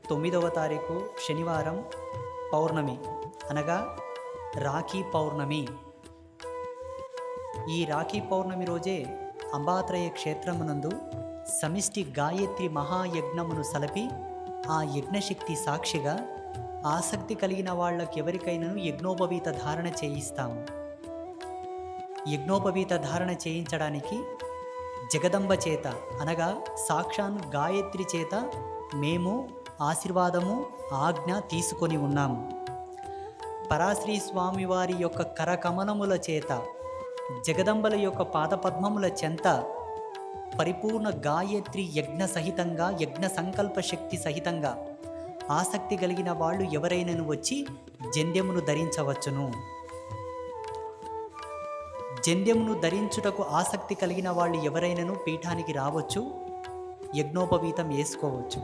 9వ తారీఖు శనివారం పౌర్ణమి అనగా రాఖీ పౌర్ణమి. ఈ రాఖీ పౌర్ణమి రోజే అంబాత్రయ క్షేత్రమునందు సమిష్టి గాయత్రి మహాయజ్ఞమును సలపి ఆ యజ్ఞశక్తి సాక్షిగా ఆసక్తి కలిగిన వాళ్ళకెవరికైనాను యజ్ఞోపవీత ధారణ చేయిస్తాము. యజ్ఞోపవీత ధారణ చేయించడానికి జగదంబ చేత అనగా సాక్షాన్ గాయత్రి చేత మేము ఆశీర్వాదము ఆజ్ఞ తీసుకొని ఉన్నాము. పరాశ్రీ స్వామివారి యొక్క కరకమలముల చేత జగదంబల యొక్క పాదపద్మముల చెంత పరిపూర్ణ గాయత్రి యజ్ఞ సహితంగా యజ్ఞ సంకల్ప శక్తి సహితంగా ఆసక్తి కలిగిన వాళ్ళు ఎవరైనాను వచ్చి జంధ్యమును ధరించవచ్చును. జంధ్యమును ధరించుటకు ఆసక్తి కలిగిన వాళ్ళు ఎవరైనాను పీఠానికి రావచ్చు, యజ్ఞోపవీతం వేసుకోవచ్చు.